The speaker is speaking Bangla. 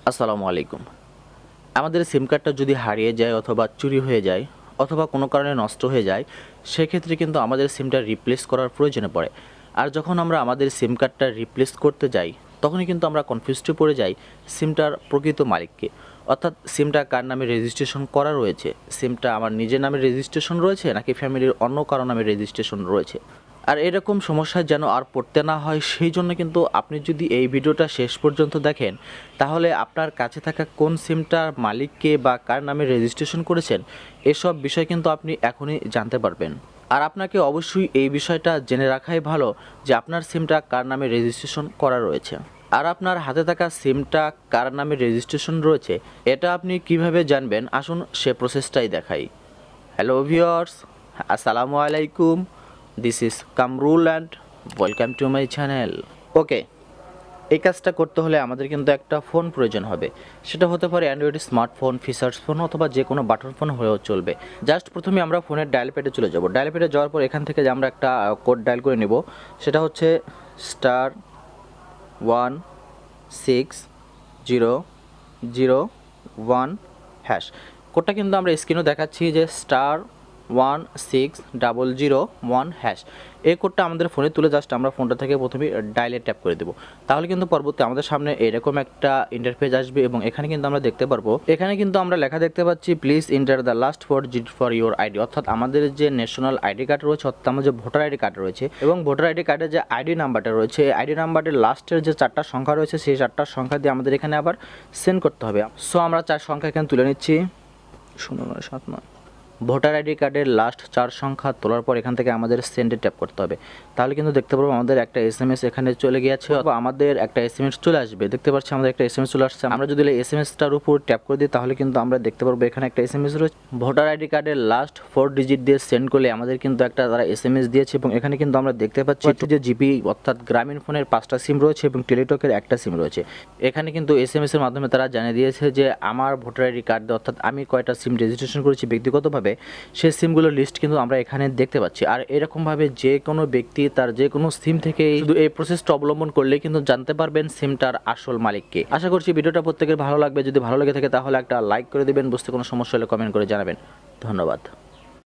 আসসালামু আলাইকুম। আমাদের সিম কার্ডটা যদি হারিয়ে যায় অথবা চুরি হয়ে যায় অথবা কোনো কারণে নষ্ট হয়ে যায়, সেক্ষেত্রে কিন্তু আমাদের সিমটা রিপ্লেস করার প্রয়োজনে পড়ে। আর যখন আমরা আমাদের সিম কার্ডটা রিপ্লেস করতে যাই, তখনই কিন্তু আমরা কনফিউজডে পড়ে যাই সিমটার প্রকৃত মালিককে। অর্থাৎ সিমটা কার নামে রেজিস্ট্রেশন করা রয়েছে, সিমটা আমার নিজের নামে রেজিস্ট্রেশন রয়েছে নাকি ফ্যামিলির অন্য কারো নামে রেজিস্ট্রেশন রয়েছে। আর এরকম সমস্যায় যেন আর পড়তে না হয়, সেই জন্য কিন্তু আপনি যদি এই ভিডিওটা শেষ পর্যন্ত দেখেন, তাহলে আপনার কাছে থাকা কোন সিমটার মালিককে বা কার নামে রেজিস্ট্রেশন করেছেন, এসব বিষয় কিন্তু আপনি এখনই জানতে পারবেন। আর আপনাকে অবশ্যই এই বিষয়টা জেনে রাখাই ভালো যে আপনার সিমটা কার নামে রেজিস্ট্রেশন করা রয়েছে। আর আপনার হাতে থাকা সিমটা কার নামে রেজিস্ট্রেশন রয়েছে, এটা আপনি কিভাবে জানবেন, আসুন সে প্রসেসটাই দেখাই। হ্যালো ভিউয়ার্স, আসসালামু আলাইকুম। This is Kamrul and welcome to my channel. Okay, এই কাজটা করতে হলে আমাদের কিন্তু একটা ফোন প্রয়োজন হবে। সেটা হতে পারে অ্যান্ড্রয়েড স্মার্টফোন, ফিচার্স ফোন অথবা যে কোনো বাটন ফোন হলেও চলবে। জাস্ট প্রথমে আমরা ফোনের ডায়াল প্যাডে চলে যাব। ডায়াল প্যাডে যাওয়ার পর এখান থেকে যে আমরা একটা কোড ডায়াল করে নেব, সেটা হচ্ছে *16001#। কোডটা কিন্তু আমরা স্ক্রিনেও দেখাচ্ছি যে *16001#। এই কোডটা আমাদের ফোনে তুলে জাস্ট আমরা ফোনটা থেকে প্রথমে ডায়ালে ট্যাপ করে দেবো। তাহলে কিন্তু পরবর্তী আমাদের সামনে এরকম একটা ইন্টারফেস আসবে এবং এখানে কিন্তু আমরা দেখতে পারবো, এখানে কিন্তু আমরা লেখা দেখতে পাচ্ছি please enter the last 4 digit for your ID. অর্থাৎ আমাদের যে ন্যাশনাল আইডি কার্ড রয়েছে, অর্থাৎ আমাদের যে ভোটার আইডি কার্ড রয়েছে এবং ভোটার আইডি কার্ডের যে আইডি নাম্বারটা রয়েছে, আইডি নাম্বারের লাস্টের যে 4টা সংখ্যা রয়েছে, সেই 4টা সংখ্যা দিয়ে আমাদের এখানে আবার সেন্ড করতে হবে। সো আমরা 4 সংখ্যা এখানে তুলে নিচ্ছি, 0979। ভোটার আইডি কার্ডের লাস্ট 4 সংখ্যা তোলার পর এখান থেকে আমাদের সেন্ডে ট্যাপ করতে হবে। তাহলে কিন্তু দেখতে পারবো আমাদের একটা এসএমএস এখানে চলে গিয়েছে, বা আমাদের একটা এসএমএস চলে আসবে। দেখতে পাচ্ছি আমাদের একটা এসএমএস চলে আসছে। আমরা যদি এই এসএমএসটার উপর ট্যাপ করে দিই, তাহলে কিন্তু আমরা দেখতে পারবো এখানে একটা এসএমএস রয়েছে। ভোটার আইডি কার্ডের লাস্ট 4 ডিজিট দিয়ে সেন্ড করলে আমাদের কিন্তু একটা তারা এসএমএস দিয়েছে এবং এখানে কিন্তু আমরা দেখতে পাচ্ছি যে জিপি অর্থাৎ গ্রামীণ ফোনের 5টা সিম রয়েছে এবং টেলিটকের একটা সিম রয়েছে। এখানে কিন্তু এসএমএস এর মাধ্যমে তারা জানিয়ে দিয়েছে যে আমার ভোটার আইডি কার্ড অর্থাৎ আমি কয়টা সিম রেজিস্ট্রেশন করেছি ব্যক্তিগতভাবে, সেই সিমগুলোর লিস্ট কিন্তু আমরা এখানে দেখতে পাচ্ছি। আর এরকমভাবে যে কোনো ব্যক্তি তার যে কোনো সিম থেকে শুধু এই প্রসেসটা অবলম্বন করলে কিন্তু জানতে পারবেন সিমটার আসল মালিককে। আশা করছি ভিডিওটা প্রত্যেকের ভালো লাগবে। যদি ভালো লেগে থাকে তাহলে একটা লাইক করে দেবেন। বুঝতে কোনো সমস্যা হলে কমেন্ট করে জানাবেন। ধন্যবাদ।